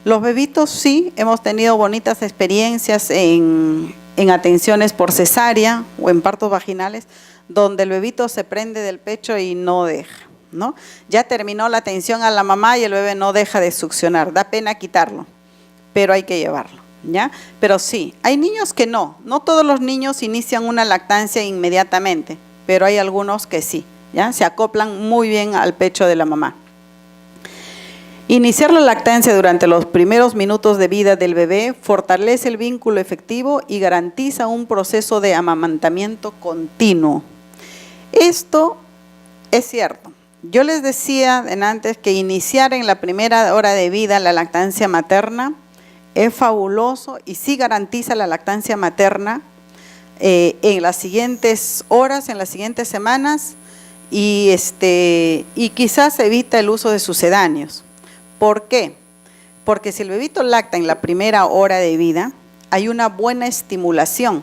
Los bebitos sí, hemos tenido bonitas experiencias en atenciones por cesárea o en partos vaginales, donde el bebito se prende del pecho y no deja, ¿no? Ya terminó la atención a la mamá y el bebé no deja de succionar, da pena quitarlo, pero hay que llevarlo, ¿ya? Pero sí, hay niños que no todos los niños inician una lactancia inmediatamente, pero hay algunos que sí, ¿ya? Se acoplan muy bien al pecho de la mamá. Iniciar la lactancia durante los primeros minutos de vida del bebé fortalece el vínculo efectivo y garantiza un proceso de amamantamiento continuo. Esto es cierto. Yo les decía antes que iniciar en la primera hora de vida la lactancia materna es fabuloso y sí garantiza la lactancia materna en las siguientes horas, en las siguientes semanas y quizás evita el uso de sucedáneos. ¿Por qué? Porque si el bebito lacta en la primera hora de vida, hay una buena estimulación.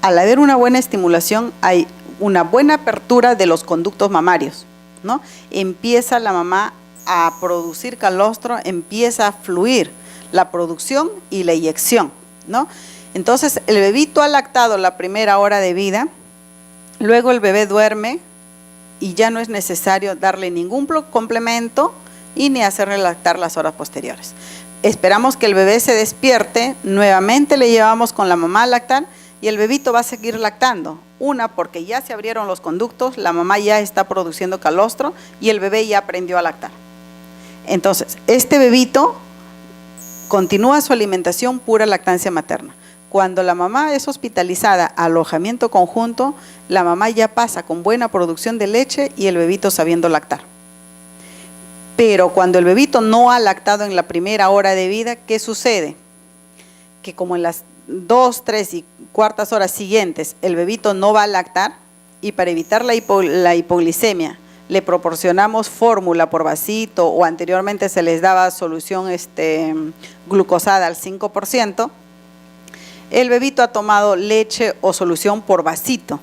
Al haber una buena estimulación, hay una buena apertura de los conductos mamarios, ¿no? Empieza la mamá a producir calostro, empieza a fluir la producción y la eyección, ¿no? Entonces, el bebito ha lactado la primera hora de vida, luego el bebé duerme y ya no es necesario darle ningún complemento y ni hacerle lactar las horas posteriores. Esperamos que el bebé se despierte, nuevamente le llevamos con la mamá a lactar y el bebito va a seguir lactando. Una, porque ya se abrieron los conductos, la mamá ya está produciendo calostro y el bebé ya aprendió a lactar. Entonces, este bebito continúa su alimentación pura lactancia materna. Cuando la mamá es hospitalizada a alojamiento conjunto, la mamá ya pasa con buena producción de leche y el bebito sabiendo lactar. Pero cuando el bebito no ha lactado en la primera hora de vida, ¿qué sucede? Que como en las 2, 3 y cuartas horas siguientes el bebito no va a lactar y para evitar la hipoglicemia le proporcionamos fórmula por vasito o anteriormente se les daba solución glucosada al 5%, el bebito ha tomado leche o solución por vasito.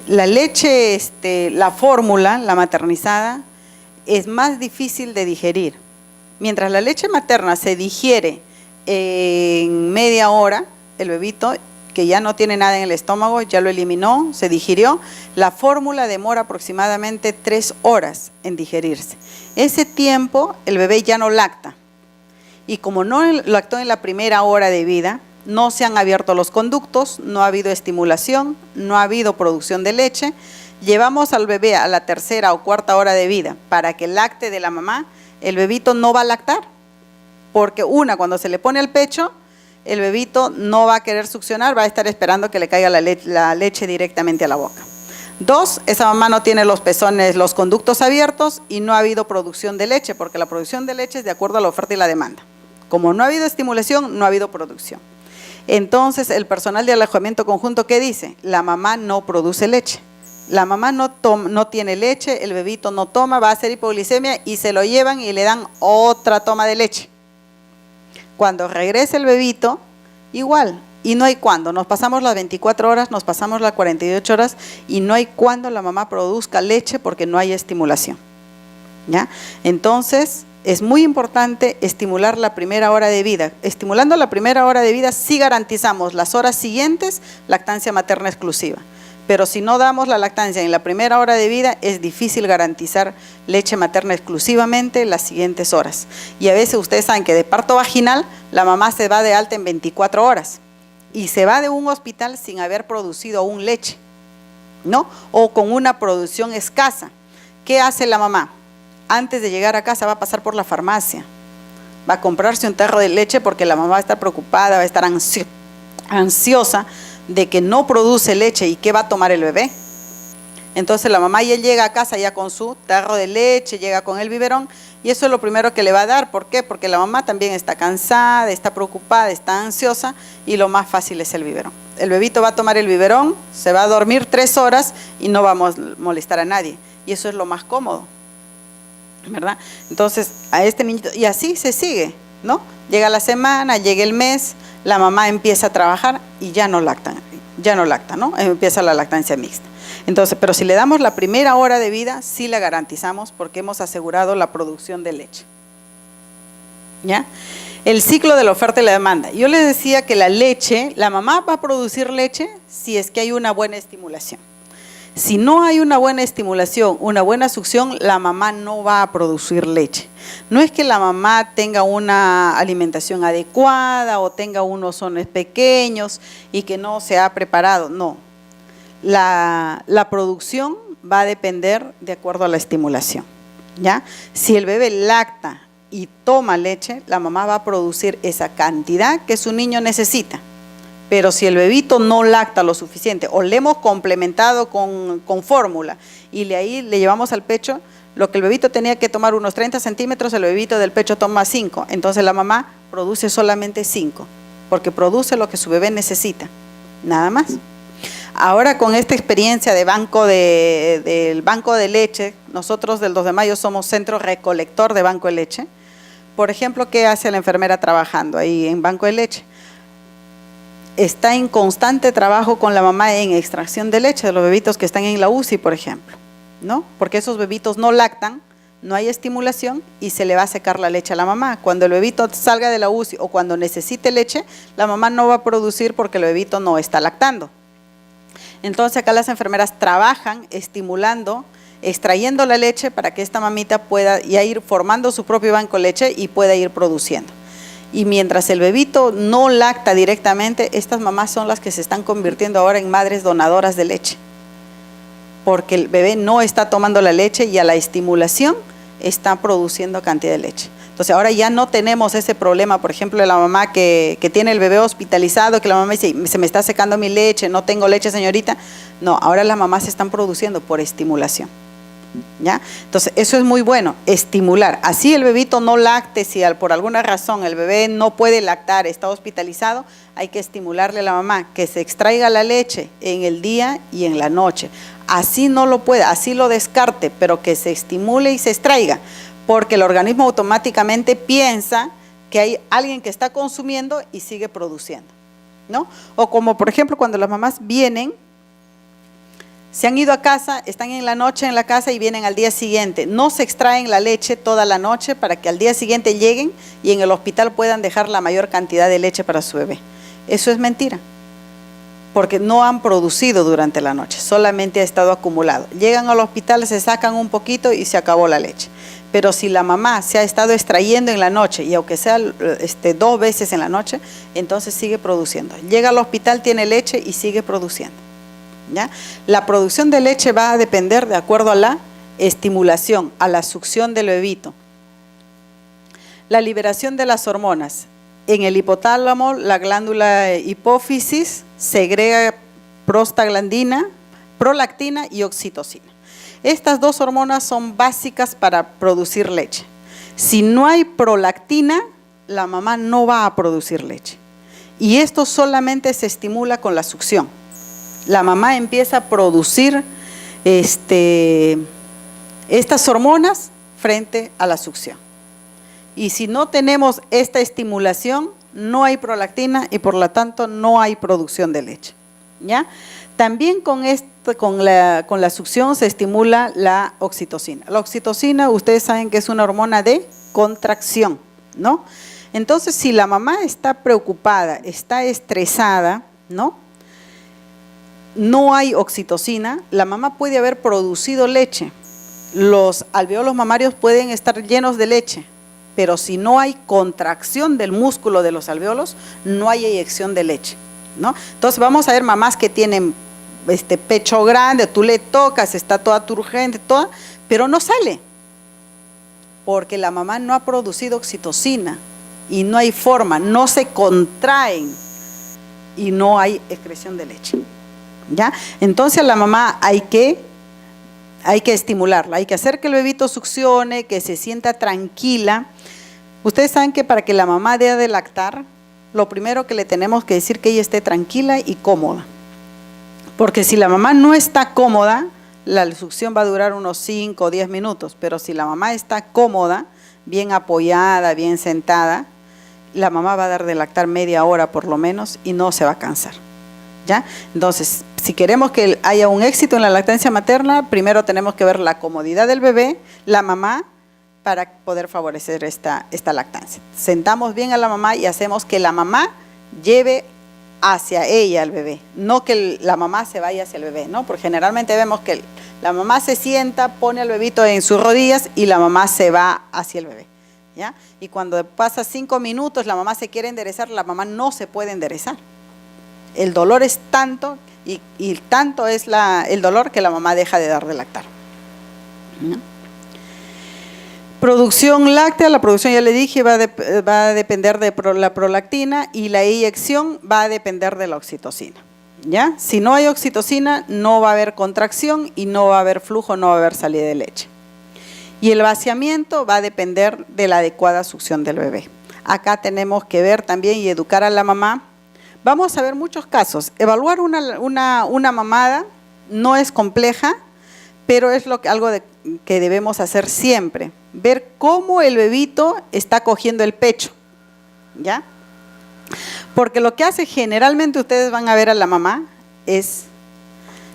La leche, la fórmula, la maternizada, es más difícil de digerir. Mientras la leche materna se digiere en media hora, el bebito que ya no tiene nada en el estómago, ya lo eliminó, se digirió, la fórmula demora aproximadamente 3 horas en digerirse. Ese tiempo el bebé ya no lacta y como no lactó en la primera hora de vida, no se han abierto los conductos, no ha habido estimulación, no ha habido producción de leche. Llevamos al bebé a la tercera o cuarta hora de vida para que lacte de la mamá, el bebito no va a lactar, porque cuando se le pone al pecho, el bebito no va a querer succionar, va a estar esperando que le caiga la leche directamente a la boca. 2, esa mamá no tiene los pezones, los conductos abiertos y no ha habido producción de leche, porque la producción de leche es de acuerdo a la oferta y la demanda. Como no ha habido estimulación, no ha habido producción. Entonces, el personal de alojamiento conjunto, ¿qué dice? La mamá no produce leche. La mamá no tiene leche, el bebito no toma, va a hacer hipoglicemia y se lo llevan y le dan otra toma de leche. Cuando regrese el bebito, igual, y no hay cuándo. Nos pasamos las 24 horas, nos pasamos las 48 horas y no hay cuándo la mamá produzca leche porque no hay estimulación, ¿ya? Entonces, es muy importante estimular la primera hora de vida. Estimulando la primera hora de vida, sí garantizamos las horas siguientes lactancia materna exclusiva. Pero si no damos la lactancia en la primera hora de vida, es difícil garantizar leche materna exclusivamente las siguientes horas. Y a veces ustedes saben que de parto vaginal, la mamá se va de alta en 24 horas y se va de un hospital sin haber producido aún leche, ¿no? O con una producción escasa. ¿Qué hace la mamá? Antes de llegar a casa va a pasar por la farmacia, va a comprarse un tarro de leche porque la mamá va a estar preocupada, va a estar ansiosa de que no produce leche y qué va a tomar el bebé. Entonces la mamá ya llega a casa ya con su tarro de leche, llega con el biberón y eso es lo primero que le va a dar. ¿Por qué? Porque la mamá también está cansada, está preocupada, está ansiosa y lo más fácil es el biberón. El bebito va a tomar el biberón, se va a dormir 3 horas y no va a molestar a nadie y eso es lo más cómodo, ¿verdad? Entonces a este niñito, y así se sigue, ¿no? Llega la semana, llega el mes, la mamá empieza a trabajar y ya no lacta, ¿no? Empieza la lactancia mixta. Entonces, pero si le damos la primera hora de vida, sí la garantizamos porque hemos asegurado la producción de leche, ¿ya? El ciclo de la oferta y la demanda. Yo les decía que la leche, la mamá va a producir leche si es que hay una buena estimulación. Si no hay una buena estimulación, una buena succión, la mamá no va a producir leche. No es que la mamá tenga una alimentación adecuada o tenga unos sones pequeños y que no se ha preparado, no. La producción va a depender de acuerdo a la estimulación, ¿ya? Si el bebé lacta y toma leche, la mamá va a producir esa cantidad que su niño necesita. Pero si el bebito no lacta lo suficiente o le hemos complementado con fórmula y ahí le llevamos al pecho, lo que el bebito tenía que tomar unos 30 centímetros, el bebito del pecho toma 5. Entonces la mamá produce solamente 5, porque produce lo que su bebé necesita, nada más. Ahora con esta experiencia del banco de leche, nosotros del 2 de mayo somos centro recolector de banco de leche. Por ejemplo, ¿qué hace la enfermera trabajando ahí en banco de leche? Está en constante trabajo con la mamá en extracción de leche de los bebitos que están en la UCI, por ejemplo, ¿no? Porque esos bebitos no lactan, no hay estimulación y se le va a secar la leche a la mamá. Cuando el bebito salga de la UCI o cuando necesite leche, la mamá no va a producir porque el bebito no está lactando. Entonces acá las enfermeras trabajan estimulando, extrayendo la leche para que esta mamita pueda ya ir formando su propio banco de leche y pueda ir produciendo. Y mientras el bebito no lacta directamente, estas mamás son las que se están convirtiendo ahora en madres donadoras de leche, porque el bebé no está tomando la leche y a la estimulación está produciendo cantidad de leche. Entonces ahora ya no tenemos ese problema, por ejemplo, de la mamá que tiene el bebé hospitalizado, que la mamá dice, se me está secando mi leche, no tengo leche, señorita. No, ahora las mamás se están produciendo por estimulación, ¿ya? Entonces eso es muy bueno, estimular. Así el bebito no lacte, si por alguna razón el bebé no puede lactar, está hospitalizado, hay que estimularle a la mamá que se extraiga la leche en el día y en la noche. Así no lo puede, así lo descarte, pero que se estimule y se extraiga, porque el organismo automáticamente piensa que hay alguien que está consumiendo y sigue produciendo, ¿no? O como por ejemplo cuando las mamás vienen, se han ido a casa, están en la noche en la casa y vienen al día siguiente. No se extraen la leche toda la noche para que al día siguiente lleguen y en el hospital puedan dejar la mayor cantidad de leche para su bebé. Eso es mentira, porque no han producido durante la noche, solamente ha estado acumulado. Llegan al hospital, se sacan un poquito y se acabó la leche. Pero si la mamá se ha estado extrayendo en la noche, y aunque sea 2 veces en la noche, entonces sigue produciendo. Llega al hospital, tiene leche y sigue produciendo, ¿ya? La producción de leche va a depender de acuerdo a la estimulación, a la succión del bebito. La liberación de las hormonas. En el hipotálamo, la glándula hipófisis segrega prostaglandina, prolactina y oxitocina. Estas 2 hormonas son básicas para producir leche. Si no hay prolactina, la mamá no va a producir leche. Y esto solamente se estimula con la succión. La mamá empieza a producir estas hormonas frente a la succión. Y si no tenemos esta estimulación, no hay prolactina y por lo tanto no hay producción de leche, ¿ya? También con la succión se estimula la oxitocina. La oxitocina, ustedes saben que es una hormona de contracción, ¿no? Entonces, si la mamá está preocupada, está estresada, ¿no? No hay oxitocina, la mamá puede haber producido leche. Los alveolos mamarios pueden estar llenos de leche, pero si no hay contracción del músculo de los alveolos, no hay eyección de leche, ¿no? Entonces vamos a ver mamás que tienen pecho grande, tú le tocas, está toda turgente, toda, pero no sale, porque la mamá no ha producido oxitocina y no hay forma, no se contraen y no hay excreción de leche, ¿ya? Entonces la mamá hay que estimularla, hay que hacer que el bebito succione, que se sienta tranquila. Ustedes saben que para que la mamá dé de lactar, lo primero que le tenemos que decir que ella esté tranquila y cómoda. Porque si la mamá no está cómoda, la succión va a durar unos 5 o 10 minutos. Pero si la mamá está cómoda, bien apoyada, bien sentada, la mamá va a dar de lactar media hora por lo menos y no se va a cansar, ¿ya? Entonces, si queremos que haya un éxito en la lactancia materna, primero tenemos que ver la comodidad del bebé, la mamá, para poder favorecer esta lactancia. Sentamos bien a la mamá y hacemos que la mamá lleve hacia ella, el bebé, no que la mamá se vaya hacia el bebé, ¿no? Porque generalmente vemos que la mamá se sienta, pone al bebito en sus rodillas y la mamá se va hacia el bebé, ¿ya? Y cuando pasa 5 minutos, la mamá se quiere enderezar, la mamá no se puede enderezar. El dolor es tanto y tanto es el dolor que la mamá deja de dar de lactar, ¿no? Producción láctea, la producción ya le dije va a depender de la prolactina y la eyección va a depender de la oxitocina, ¿ya? Si no hay oxitocina no va a haber contracción y no va a haber flujo, no va a haber salida de leche. Y el vaciamiento va a depender de la adecuada succión del bebé. Acá tenemos que ver también y educar a la mamá. Vamos a ver muchos casos. Evaluar una mamada no es compleja, pero es algo que debemos hacer siempre. Ver cómo el bebito está cogiendo el pecho, ¿ya? Porque lo que hace generalmente, ustedes van a ver a la mamá, es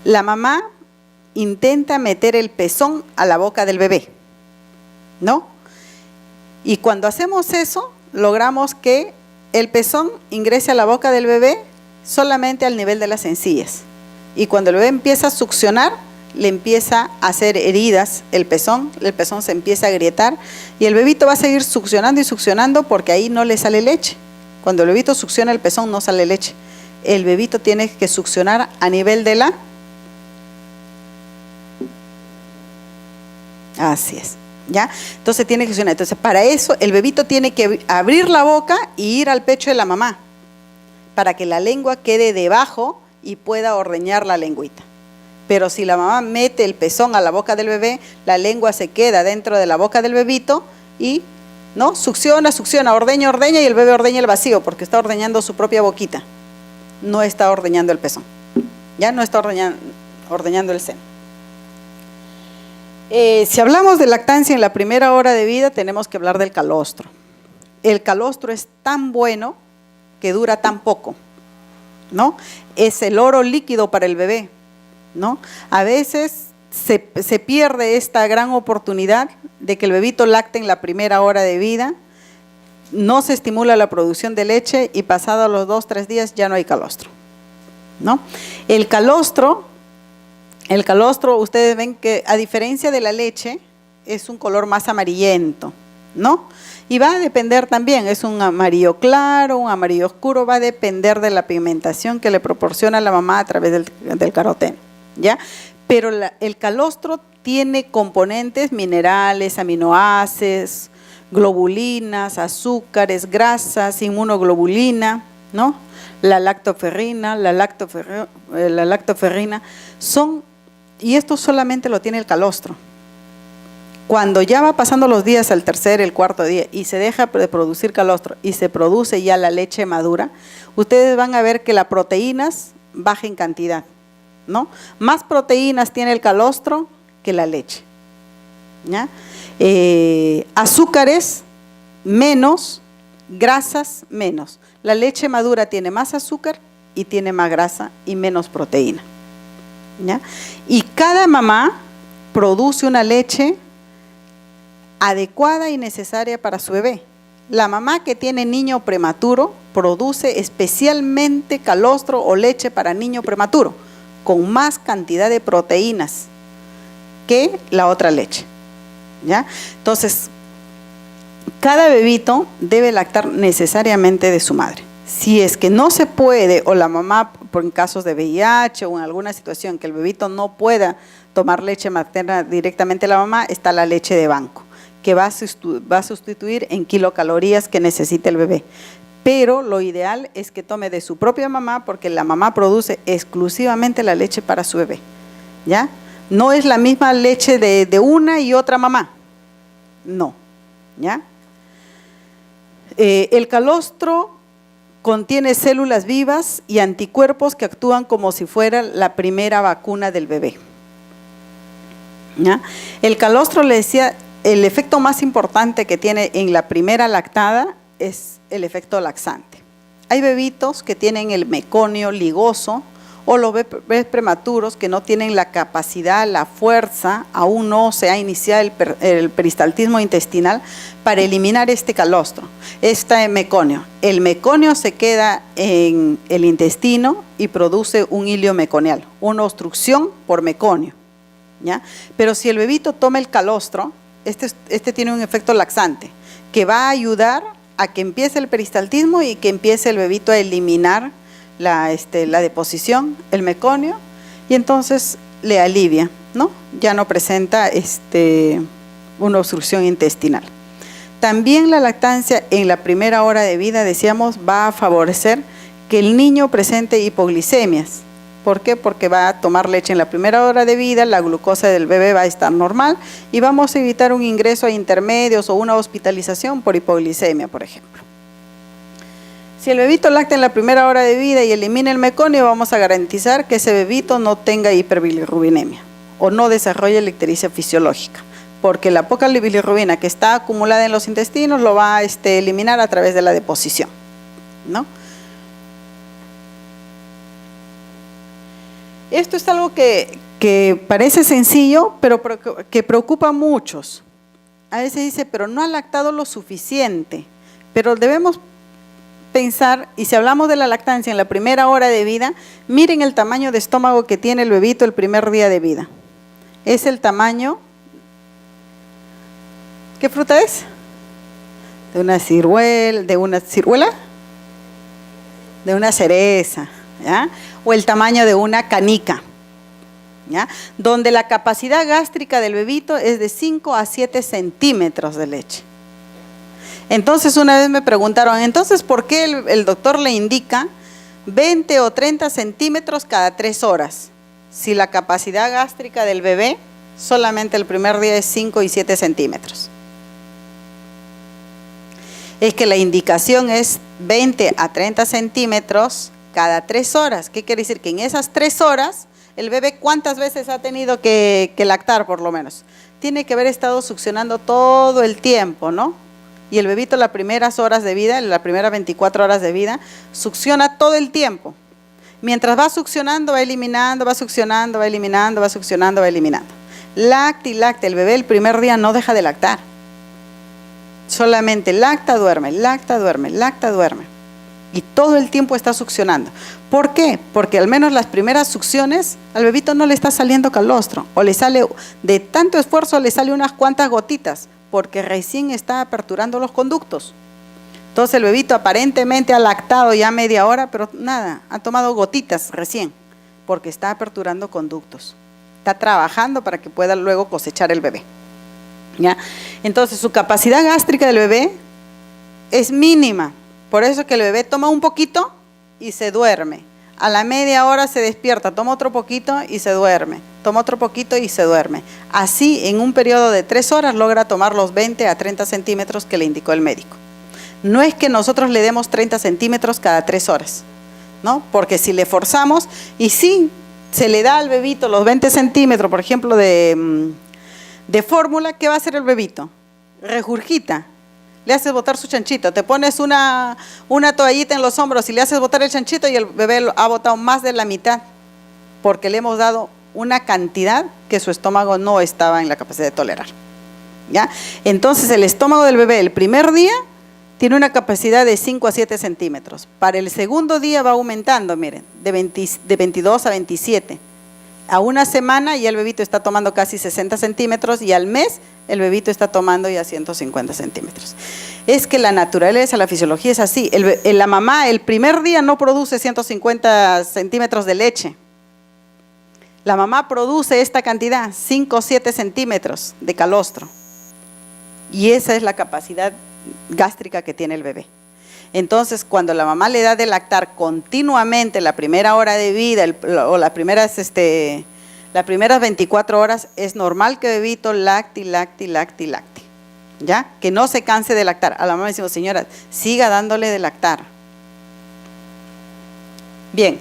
la mamá intenta meter el pezón a la boca del bebé, ¿no? Y cuando hacemos eso, logramos que el pezón ingrese a la boca del bebé solamente al nivel de las encías. Y cuando el bebé empieza a succionar, le empieza a hacer heridas el pezón se empieza a agrietar y el bebito va a seguir succionando y succionando porque ahí no le sale leche. Cuando el bebito succiona el pezón no sale leche. El bebito tiene que succionar a nivel de la... Así es, ¿ya? Entonces tiene que succionar. Entonces para eso el bebito tiene que abrir la boca y ir al pecho de la mamá para que la lengua quede debajo y pueda ordeñar la lengüita. Pero si la mamá mete el pezón a la boca del bebé, la lengua se queda dentro de la boca del bebito y ¿no? Succiona, ordeña y el bebé ordeña el vacío porque está ordeñando su propia boquita. No está ordeñando el pezón. Ya no está ordeñando el seno. Si hablamos de lactancia en la primera hora de vida, tenemos que hablar del calostro. El calostro es tan bueno que dura tan poco, ¿no? Es el oro líquido para el bebé, ¿no? A veces se pierde esta gran oportunidad de que el bebito lacte en la primera hora de vida, no se estimula la producción de leche y pasado los 2-3 días ya no hay calostro, ¿no? El calostro, ustedes ven que a diferencia de la leche, es un color más amarillento, ¿no? Y va a depender también, es un amarillo claro, un amarillo oscuro, va a depender de la pigmentación que le proporciona la mamá a través del caroteno, ¿ya? Pero el calostro tiene componentes minerales, aminoácidos, globulinas, azúcares, grasas, inmunoglobulina, ¿no? La lactoferrina, son, y esto solamente lo tiene el calostro. Cuando ya va pasando los días al tercer, el cuarto día y se deja de producir calostro y se produce ya la leche madura, ustedes van a ver que las proteínas bajan en cantidad, ¿no? Más proteínas tiene el calostro que la leche, ¿ya? Azúcares menos, grasas menos. La leche madura tiene más azúcar y tiene más grasa y menos proteína, ¿ya? Y cada mamá produce una leche adecuada y necesaria para su bebé. La mamá que tiene niño prematuro produce especialmente calostro o leche para niño prematuro, con más cantidad de proteínas que la otra leche, ¿ya? Entonces, cada bebito debe lactar necesariamente de su madre. Si es que no se puede, o la mamá, en casos de VIH o en alguna situación que el bebito no pueda tomar leche materna directamente de la mamá, está la leche de banco, que va a sustituir en kilocalorías que necesita el bebé. Pero lo ideal es que tome de su propia mamá, porque la mamá produce exclusivamente la leche para su bebé, ¿ya? No es la misma leche de una y otra mamá, no, ¿ya? El calostro contiene células vivas y anticuerpos que actúan como si fuera la primera vacuna del bebé, ¿ya? El calostro, le decía, el efecto más importante que tiene en la primera lactada es el efecto laxante. Hay bebitos que tienen el meconio ligoso o los bebés prematuros que no tienen la capacidad, la fuerza, aún no se ha iniciado el peristaltismo intestinal para eliminar este calostro, este meconio. El meconio se queda en el intestino y produce un hilio meconial, una obstrucción por meconio, ¿ya? Pero si el bebito toma el calostro, este tiene un efecto laxante que va a ayudar a que empiece el peristaltismo y que empiece el bebito a eliminar la deposición, el meconio, y entonces le alivia, ¿no? Ya no presenta una obstrucción intestinal. También la lactancia en la primera hora de vida, decíamos, va a favorecer que el niño presente hipoglicemias. ¿Por qué? Porque va a tomar leche en la primera hora de vida, la glucosa del bebé va a estar normal y vamos a evitar un ingreso a intermedios o una hospitalización por hipoglicemia, por ejemplo. Si el bebito lacta en la primera hora de vida y elimina el meconio, vamos a garantizar que ese bebito no tenga hiperbilirrubinemia o no desarrolle la ictericia fisiológica, porque la poca bilirrubina que está acumulada en los intestinos lo va a eliminar a través de la deposición, ¿no? Esto es algo que parece sencillo, pero que preocupa a muchos. A veces dice, pero no ha lactado lo suficiente. Pero debemos pensar, y si hablamos de la lactancia en la primera hora de vida, miren el tamaño de estómago que tiene el bebito el primer día de vida. Es el tamaño, ¿qué fruta es? De una ciruela, de una cereza, ¿ya? O el tamaño de una canica, ¿ya? Donde la capacidad gástrica del bebito es de 5 a 7 centímetros de leche. Entonces una vez me preguntaron, entonces ¿por qué el doctor le indica 20 o 30 centímetros cada 3 horas? Si la capacidad gástrica del bebé solamente el primer día es 5 y 7 centímetros. Es que la indicación es 20 a 30 centímetros cada 3 horas. ¿Qué quiere decir? Que en esas 3 horas, el bebé ¿cuántas veces ha tenido que lactar por lo menos? Tiene que haber estado succionando todo el tiempo, ¿no? Y el bebito las primeras horas de vida, las primeras 24 horas de vida, succiona todo el tiempo. Mientras va succionando, va eliminando, va succionando, va eliminando, va succionando, va eliminando. Lacta y lacta. El bebé el primer día no deja de lactar. Solamente lacta, duerme, lacta, duerme, lacta, duerme. Y todo el tiempo está succionando. ¿Por qué? Porque al menos las primeras succiones al bebito no le está saliendo calostro, o le sale, de tanto esfuerzo le sale unas cuantas gotitas, porque recién está aperturando los conductos. Entonces el bebito aparentemente ha lactado ya media hora, pero nada, ha tomado gotitas recién, porque está aperturando conductos. Está trabajando para que pueda luego cosechar el bebé, ¿ya? Entonces su capacidad gástrica del bebé es mínima. Por eso que el bebé toma un poquito y se duerme. A la media hora se despierta, toma otro poquito y se duerme. Toma otro poquito y se duerme. Así, en un periodo de 3 horas, logra tomar los 20 a 30 centímetros que le indicó el médico. No es que nosotros le demos 30 centímetros cada 3 horas, ¿no? Porque si le forzamos, y sí, se le da al bebito los 20 centímetros, por ejemplo, de fórmula, ¿qué va a hacer el bebito? Regurgita. Le haces botar su chanchito, te pones una toallita en los hombros y le haces botar el chanchito y el bebé ha botado más de la mitad, porque le hemos dado una cantidad que su estómago no estaba en la capacidad de tolerar, ¿ya? Entonces el estómago del bebé el primer día tiene una capacidad de 5 a 7 centímetros. Para el segundo día va aumentando, miren, de 22 a 27. A una semana ya el bebito está tomando casi 60 centímetros y al mes el bebito está tomando ya 150 centímetros. Es que la naturaleza, la fisiología es así. La mamá el primer día no produce 150 centímetros de leche. La mamá produce esta cantidad, 5 o 7 centímetros de calostro. Y esa es la capacidad gástrica que tiene el bebé. Entonces, cuando la mamá le da de lactar continuamente la primera hora de vida o las primeras 24 horas, es normal que el bebito lacte, ¿ya? Que no se canse de lactar. A la mamá le decimos, señora, siga dándole de lactar. Bien,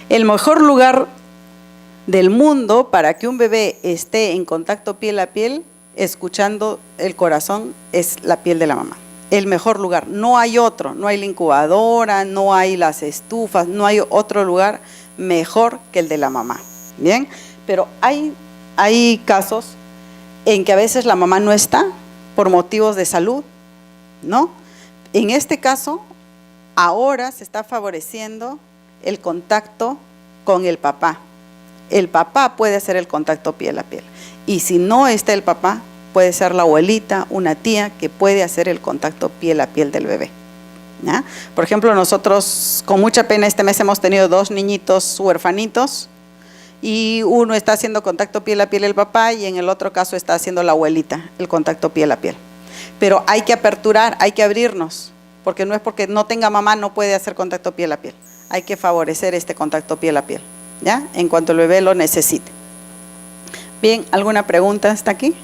el mejor lugar del mundo para que un bebé esté en contacto piel a piel, escuchando el corazón, es la piel de la mamá. el mejor lugar. No hay otro, no hay la incubadora, no hay las estufas, no hay otro lugar mejor que el de la mamá. Bien, pero hay casos en que a veces la mamá no está por motivos de salud, ¿no? En este caso, ahora se está favoreciendo el contacto con el papá. El papá puede hacer el contacto piel a piel. Y si no está el papá, puede ser la abuelita, una tía que puede hacer el contacto piel a piel del bebé, ¿ya? Por ejemplo, nosotros con mucha pena este mes hemos tenido 2 niñitos huerfanitos y uno está haciendo contacto piel a piel el papá y en el otro caso está haciendo la abuelita el contacto piel a piel. Pero hay que aperturar, hay que abrirnos, porque no es porque no tenga mamá no puede hacer contacto piel a piel. Hay que favorecer este contacto piel a piel, ¿ya? En cuanto el bebé lo necesite. Bien, ¿alguna pregunta hasta aquí?